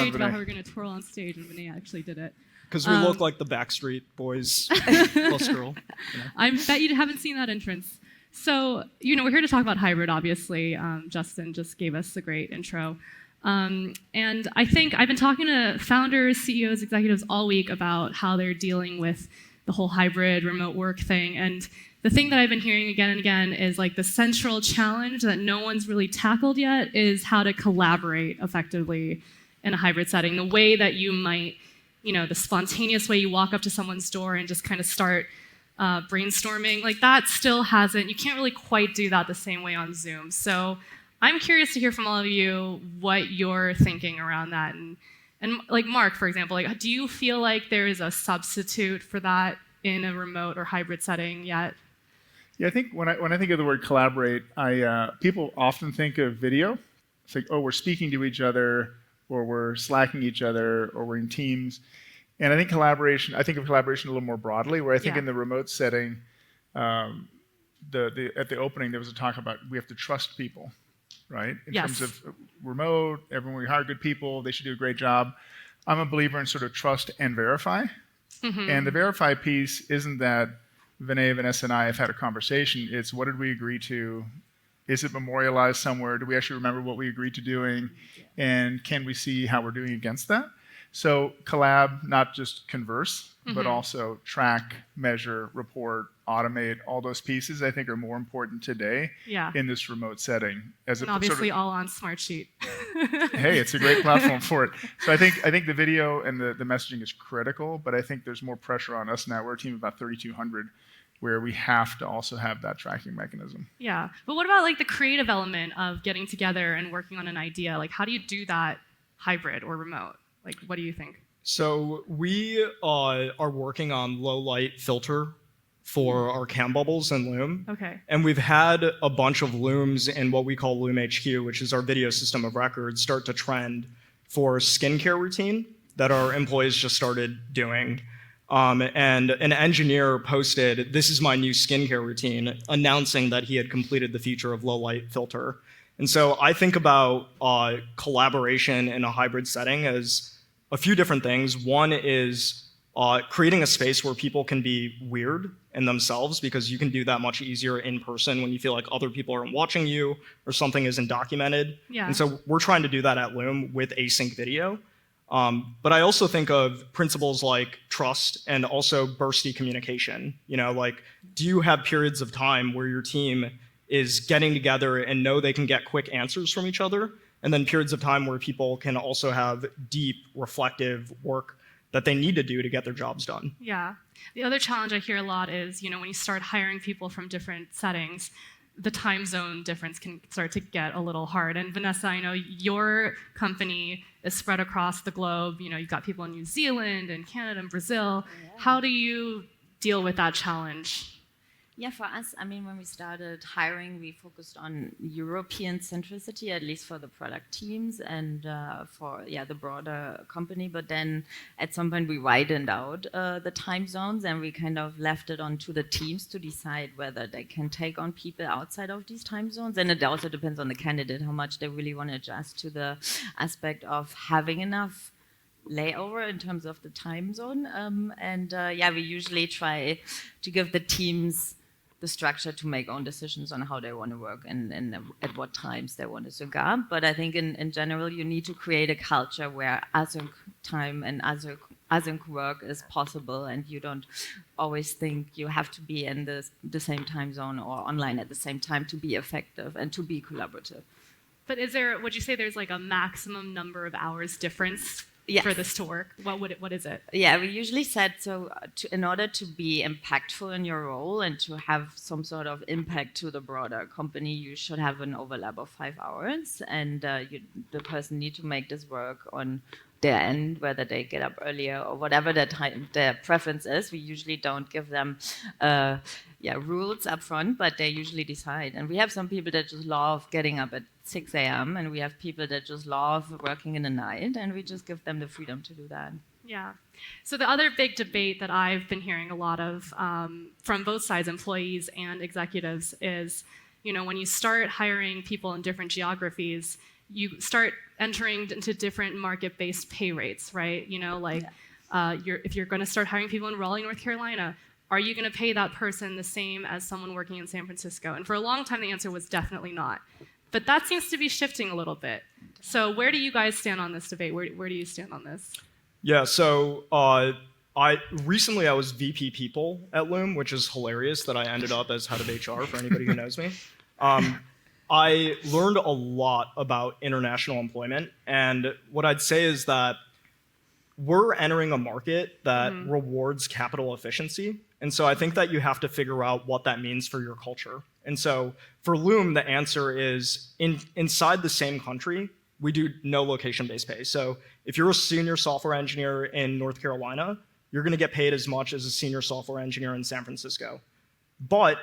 stage about how we're going to twirl on stage, and Vinay actually did it. Because we look like the Backstreet Boys plus girl. You know? I bet you haven't seen that entrance. So, we're here to talk about hybrid, obviously. Justin just gave us a great intro. And I think I've been talking to founders, CEOs, executives all week about how they're dealing with the whole hybrid remote work thing. And the thing that I've been hearing again and again is like the central challenge that no one's really tackled yet is how to collaborate effectively in a hybrid setting. The way that you might, the spontaneous way you walk up to someone's door and just kind of start brainstorming, like that still hasn't, you can't really quite do that the same way on Zoom. So I'm curious to hear from all of you what you're thinking around that. And like Mark, for example, like, do you feel like there is a substitute for that in a remote or hybrid setting yet? Yeah, I think when I think of the word collaborate, people often think of video. It's like, oh, we're speaking to each other, or we're slacking each other, or we're in teams. And I think I think of collaboration a little more broadly, where I think in the remote setting, at the opening, there was a talk about we have to trust people, right? In terms of remote, everyone, we hire good people, they should do a great job. I'm a believer in sort of trust and verify. Mm-hmm. And the verify piece isn't that Vinay, Vanessa, and I have had a conversation. It's what did we agree to? Is it memorialized somewhere? Do we actually remember what we agreed to doing? And can we see how we're doing against that? So collab, not just converse, but also track, measure, report, automate, all those pieces I think are more important today in this remote setting. And obviously all on Smartsheet. Hey, it's a great platform for it. So I think the video and the messaging is critical, but I think there's more pressure on us now. We're a team of about 3,200 where we have to also have that tracking mechanism. Yeah, but what about like the creative element of getting together and working on an idea? Like how do you do that hybrid or remote? Like, what do you think? So we are working on low light filter for our cam bubbles in Loom. Okay. And we've had a bunch of Looms in what we call Loom HQ, which is our video system of record, start to trend for skincare routine that our employees just started doing. And an engineer posted, "This is my new skincare routine," announcing that he had completed the feature of low light filter. And so I think about collaboration in a hybrid setting as a few different things. One is creating a space where people can be weird in themselves, because you can do that much easier in person when you feel like other people aren't watching you or something isn't documented. Yeah. And so we're trying to do that at Loom with async video. But I also think of principles like trust and also bursty communication. Like, do you have periods of time where your team is getting together and know they can get quick answers from each other, and then periods of time where people can also have deep, reflective work that they need to do to get their jobs done. Yeah. The other challenge I hear a lot is, when you start hiring people from different settings, the time zone difference can start to get a little hard. And Vanessa, I know your company is spread across the globe. You've got people in New Zealand and Canada and Brazil. Yeah. How do you deal with that challenge? Yeah, for us, when we started hiring, we focused on European centricity, at least for the product teams and for the broader company. But then at some point we widened out the time zones, and we kind of left it on to the teams to decide whether they can take on people outside of these time zones. And it also depends on the candidate, how much they really want to adjust to the aspect of having enough layover in terms of the time zone. We usually try to give the teams the structure to make own decisions on how they want to work and at what times they want to sync up. But I think in general, you need to create a culture where async time and async work is possible, and you don't always think you have to be in the same time zone or online at the same time to be effective and to be collaborative. But would you say there's like a maximum number of hours difference for this to work? What is it? Yeah, we usually said, in order to be impactful in your role and to have some sort of impact to the broader company, you should have an overlap of 5 hours, and the person need to make this work on their end, whether they get up earlier or whatever their preference is. We usually don't give them rules up front, but they usually decide. And we have some people that just love getting up at 6 a.m. and we have people that just love working in the night, and we just give them the freedom to do that. Yeah. So the other big debate that I've been hearing a lot of from both sides, employees and executives, is when you start hiring people in different geographies, you start entering into different market-based pay rates, right? You know, like if you're going to start hiring people in Raleigh, North Carolina, are you going to pay that person the same as someone working in San Francisco? And for a long time, the answer was definitely not. But that seems to be shifting a little bit. So where do you guys stand on this debate? Where do you stand on this? Yeah, so I was VP People at Loom, which is hilarious that I ended up as head of HR for anybody who knows me. I learned a lot about international employment, and what I'd say is that we're entering a market that rewards capital efficiency. And so I think that you have to figure out what that means for your culture. And so for Loom, the answer is inside the same country, we do no location-based pay. So if you're a senior software engineer in North Carolina, you're going to get paid as much as a senior software engineer in San Francisco. But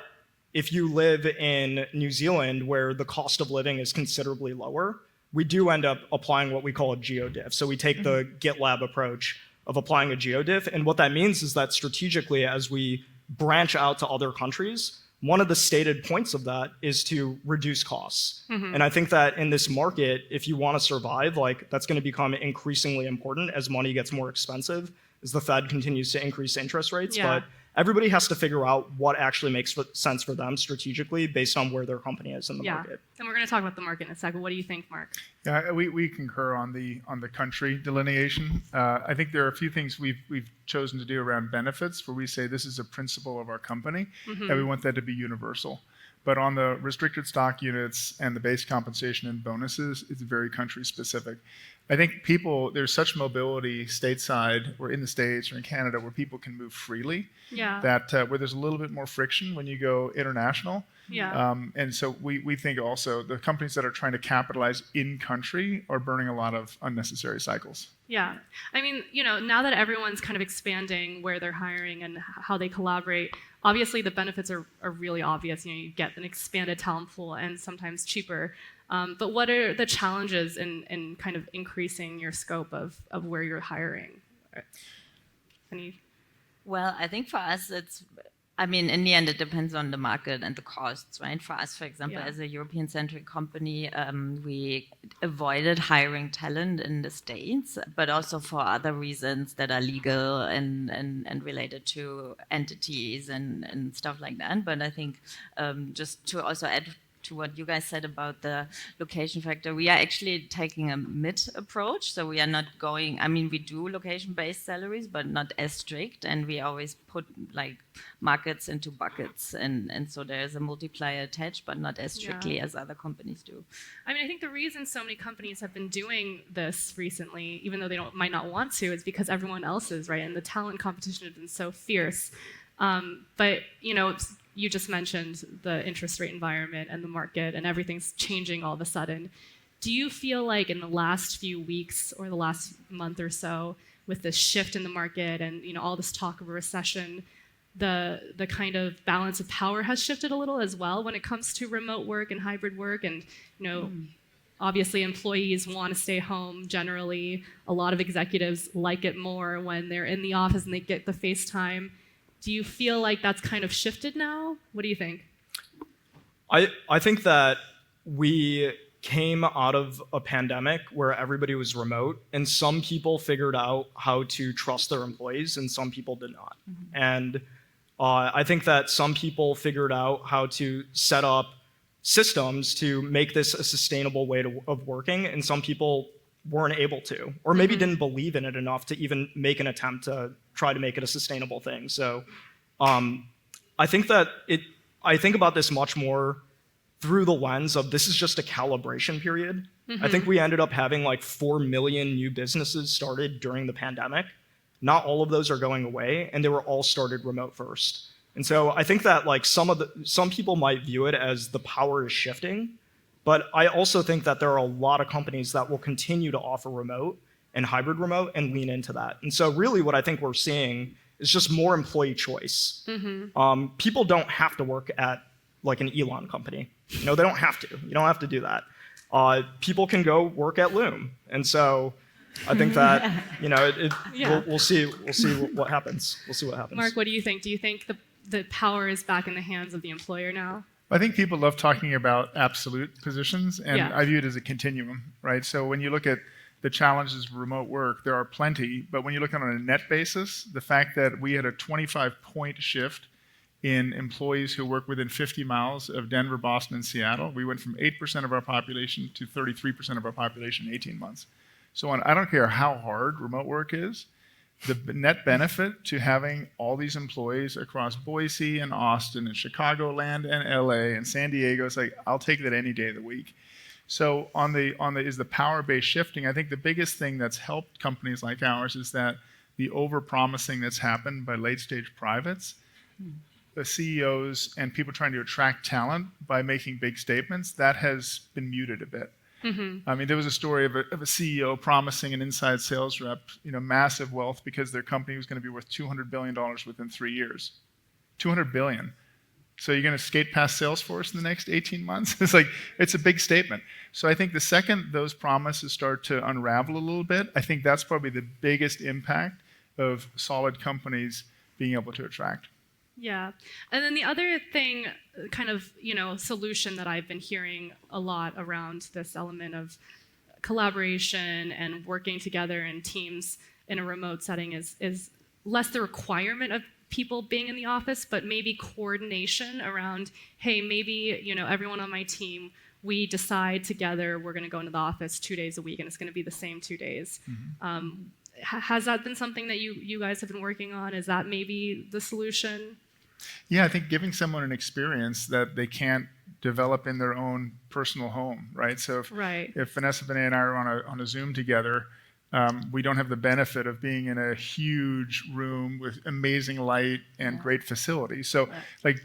if you live in New Zealand, where the cost of living is considerably lower, we do end up applying what we call a geodiff. So we take the GitLab approach of applying a geodiff. And what that means is that strategically, as we branch out to other countries, one of the stated points of that is to reduce costs. And I think that in this market, if you want to survive, like that's going to become increasingly important as money gets more expensive, as the Fed continues to increase interest rates. Yeah. But everybody has to figure out what actually makes sense for them strategically based on where their company is in the market. And we're going to talk about the market in a second. What do you think, Mark? Yeah, we concur on the country delineation. I think there are a few things we've chosen to do around benefits, where we say this is a principle of our company, and we want that to be universal. But on the restricted stock units and the base compensation and bonuses, it's very country specific. I think there's such mobility stateside or in the States or in Canada where people can move freely, that where there's a little bit more friction when you go international. And so we think also the companies that are trying to capitalize in country are burning a lot of unnecessary cycles. Yeah. I mean, you know, now that everyone's kind of expanding where they're hiring and how they collaborate, obviously the benefits are really obvious. You know, you get an expanded talent pool and sometimes cheaper. But what are the challenges in kind of increasing your scope of where you're hiring? Well, I think for us, in the end, it depends on the market and the costs, right? For us, for example, as a European-centric company, we avoided hiring talent in the States, but also for other reasons that are legal and related to entities and stuff like that. But I think just to also add to what you guys said about the location factor, we are actually taking a mid approach. So we are not going, we do location-based salaries, but not as strict. And we always put like markets into buckets. And so there's a multiplier attached, but not as strictly as other companies do. I think the reason so many companies have been doing this recently, even though they might not want to, is because everyone else is, right? And the talent competition has been so fierce. But, you know, you just mentioned the interest rate environment and the market and everything's changing all of a sudden. Do you feel like in the last few weeks or the last month or so, with this shift in the market and, you know, all this talk of a recession, the kind of balance of power has shifted a little as well when it comes to remote work and hybrid work? And, you know, obviously employees want to stay home generally. A lot of executives like it more when they're in the office and they get the face time. Do you feel like that's kind of shifted now? What do you think? I think that we came out of a pandemic where everybody was remote, and some people figured out how to trust their employees, and some people did not. And I think that some people figured out how to set up systems to make this a sustainable way of working, and some people weren't able to, or maybe didn't believe in it enough to even make an attempt to try to make it a sustainable thing. So I think about this much more through the lens of this is just a calibration period. I think we ended up having like 4 million new businesses started during the pandemic. Not all of those are going away, and they were all started remote first. And so I think that like some people might view it as the power is shifting, but I also think that there are a lot of companies that will continue to offer remote and hybrid remote and lean into that. And so really what I think we're seeing is just more employee choice. People don't have to work at like an Elon company. You know, they don't have to. You don't have to do that. People can go work at Loom. And so I think that, you know, we'll see what happens. We'll see what happens. Mark, what do you think? Do you think the power is back in the hands of the employer now? I think people love talking about absolute positions, and Yeah. I view it as a continuum, right? So when you look at the challenges of remote work, there are plenty, but when you look on a net basis, the fact that we had a 25-point shift in employees who work within 50 miles of Denver, Boston, and Seattle, we went from 8% of our population to 33% of our population in 18 months. So I don't care how hard remote work is, the net benefit to having all these employees across Boise and Austin and Chicagoland and LA and San Diego, it's like, I'll take that any day of the week. So on the is the power-based shifting, I think the biggest thing that's helped companies like ours is that the over-promising that's happened by late-stage privates, the CEOs and people trying to attract talent by making big statements, that has been muted a bit. I mean, there was a story of a CEO promising an inside sales rep, massive wealth because their company was going to be worth $200 billion within 3 years. $200 billion. So you're going to skate past Salesforce in the next 18 months? It's a big statement. So I think the second those promises start to unravel a little bit, I think that's probably the biggest impact of solid companies being able to attract. Yeah. And then the other thing, kind of, solution that I've been hearing a lot around this element of collaboration and working together in teams in a remote setting is less the requirement of people being in the office, but maybe coordination around, hey, maybe, everyone on my team, we decide together we're going to go into the office 2 days a week and it's going to be the same 2 days. Has that been something that you guys have been working on? Is that maybe the solution? Yeah, I think giving someone an experience that they can't develop in their own personal home, right? So if Vanessa, Vinay, and I are on a Zoom together, we don't have the benefit of being in a huge room with amazing light and great facilities. So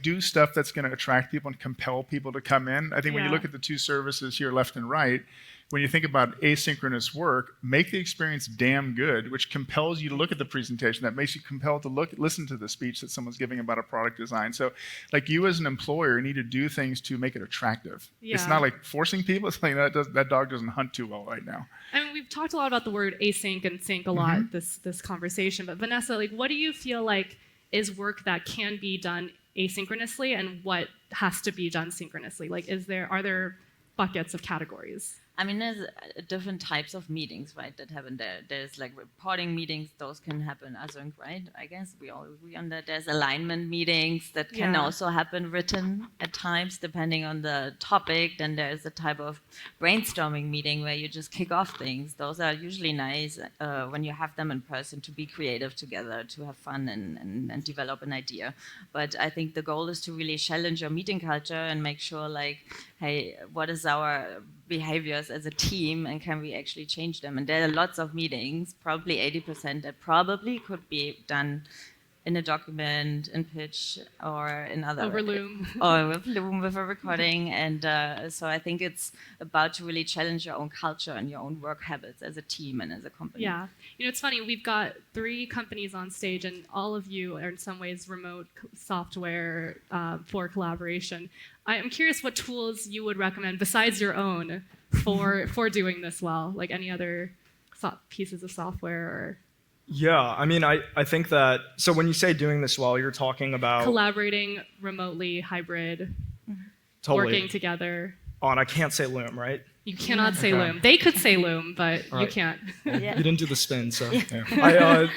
do stuff that's going to attract people and compel people to come in. I think when you look at the two services here, left and right, when you think about asynchronous work, make the experience damn good, which compels you to look at the presentation, that makes you compelled to listen to the speech that someone's giving about a product design. So you as an employer need to do things to make it attractive. Yeah. It's not like forcing people. It's like that dog doesn't hunt too well right now. I mean, we've talked a lot about the word async and sync a lot this conversation, but Vanessa, what do you feel like is work that can be done asynchronously and what has to be done synchronously? Are there buckets of categories? I mean, there's different types of meetings, right, that happen there. There's reporting meetings, those can happen async, right? I guess we all agree on that. There's alignment meetings that can also happen written at times, depending on the topic. Then there's a type of brainstorming meeting where you just kick off things. Those are usually nice when you have them in person to be creative together, to have fun and develop an idea. But I think the goal is to really challenge your meeting culture and make sure, hey, what is our behaviors as a team and can we actually change them? And there are lots of meetings, probably 80%, that probably could be done in a document, in pitch, or in other... Over Loom. Or with Loom, with a recording. And so I think it's about to really challenge your own culture and your own work habits as a team and as a company. Yeah. It's funny, we've got 3 companies on stage and all of you are in some ways remote software for collaboration. I'm curious what tools you would recommend besides your own for doing this well, any other pieces of software or... Yeah, I mean, I think that, so when you say doing this well, you're talking about... Collaborating remotely, hybrid, working together. Oh, and I can't say Loom, right? You cannot say Loom. They could say Loom, but you can't. You didn't do the spin, so... I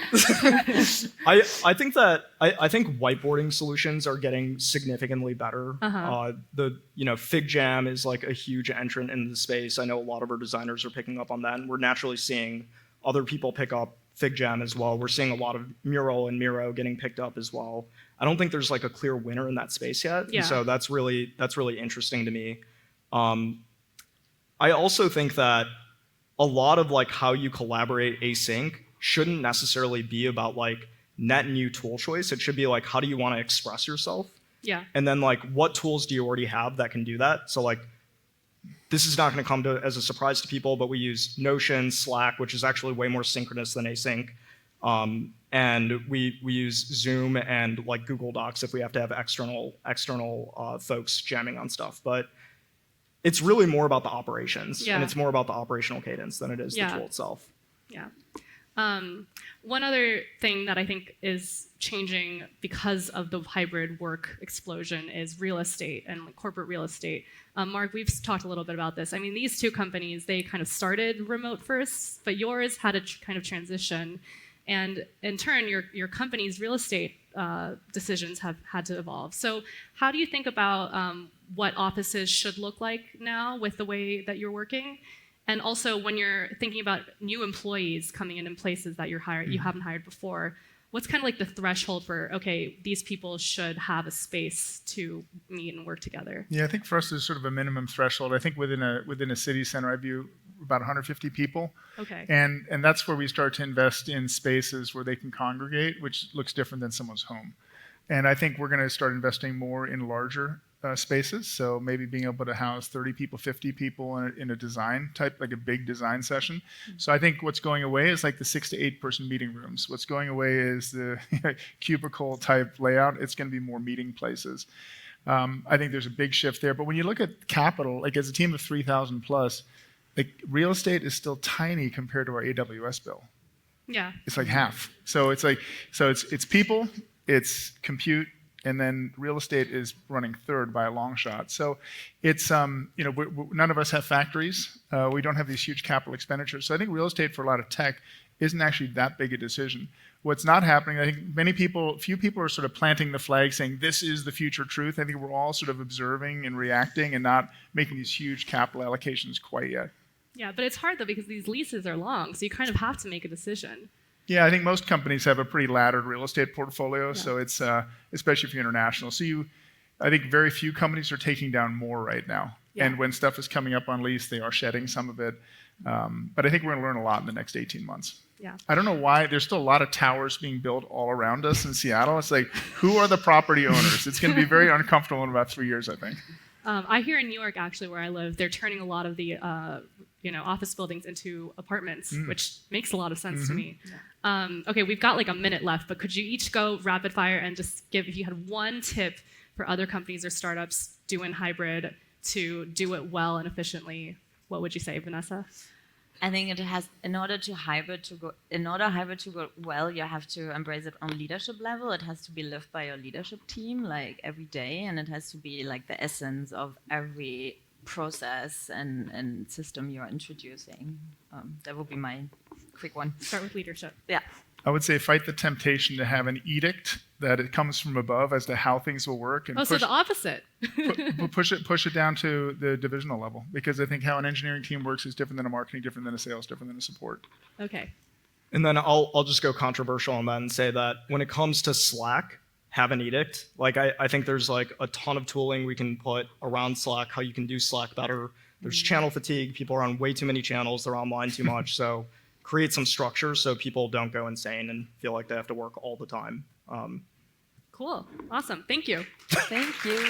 think whiteboarding solutions are getting significantly better. FigJam is a huge entrant in the space. I know a lot of our designers are picking up on that, and we're naturally seeing other people pick up FigJam as well. We're seeing a lot of Mural and Miro getting picked up as well. I don't think there's a clear winner in that space yet. Yeah. And so that's really interesting to me. I also think that a lot of how you collaborate async shouldn't necessarily be about net new tool choice. It should be how do you want to express yourself? Yeah. And then what tools do you already have that can do that? So this is not going to come as a surprise to people, but we use Notion, Slack, which is actually way more synchronous than async. And we use Zoom and Google Docs if we have to have external folks jamming on stuff. But it's really more about the operations, and it's more about the operational cadence than it is the tool itself. Yeah. One other thing that I think is changing because of the hybrid work explosion is real estate and like corporate real estate. Mark, we've talked a little bit about this. I mean, these two companies, they kind of started remote first, but yours had a kind of transition. And in turn, your company's real estate decisions have had to evolve. So how do you think about what offices should look like now with the way that you're working? And also, when you're thinking about new employees coming in places that you haven't hired before, what's kind of like the threshold for, okay, these people should have a space to meet and work together? Yeah, I think for us there's sort of a minimum threshold. I think within a city center, I view about 150 people. Okay. And that's where we start to invest in spaces where they can congregate, which looks different than someone's home. And I think we're going to start investing more in larger spaces. So maybe being able to house 30 people, 50 people in a design type, like a big design session. So I think what's going away is like the 6 to 8 person meeting rooms. What's going away is the cubicle type layout. It's going to be more meeting places. I think there's a big shift there. But when you look at capital, like as a team of 3,000 plus, like real estate is still tiny compared to our AWS bill. Yeah. It's like half. So it's people, it's compute, and then real estate is running third by a long shot. So it's none of us have factories. We don't have these huge capital expenditures. So I think real estate for a lot of tech isn't actually that big a decision. What's not happening, I think few people are sort of planting the flag saying this is the future truth. I think we're all sort of observing and reacting and not making these huge capital allocations quite yet. Yeah, but it's hard though because these leases are long, so you kind of have to make a decision. Yeah, I think most companies have a pretty laddered real estate portfolio, so it's especially if you're international. So I think very few companies are taking down more right now. Yeah. And when stuff is coming up on lease, they are shedding some of it. But I think we're going to learn a lot in the next 18 months. Yeah. I don't know why. There's still a lot of towers being built all around us in Seattle. It's like, who are the property owners? It's going to be very uncomfortable in about 3 years, I think. I hear in New York, actually, where I live, they're turning a lot of the office buildings into apartments, which makes a lot of sense to me. Yeah. Okay, we've got like a minute left, but could you each go rapid fire and just give, if you had one tip for other companies or startups doing hybrid to do it well and efficiently, what would you say, Vanessa? I think in order hybrid to go well, you have to embrace it on leadership level. It has to be lived by your leadership team like every day, and it has to be like the essence of every process and system you're introducing. That would be my quick one. Start with leadership. Yeah. I would say fight the temptation to have an edict that it comes from above as to how things will work. And so the opposite. push it down to the divisional level, because I think how an engineering team works is different than a marketing, different than a sales, different than a support. Okay. And then I'll just go controversial on that and say that when it comes to Slack, have an edict. Like I think there's like a ton of tooling we can put around Slack, how you can do Slack better. There's channel fatigue. People are on way too many channels. They're online too much. So create some structure so people don't go insane and feel like they have to work all the time. Cool. Awesome. Thank you. Thank you.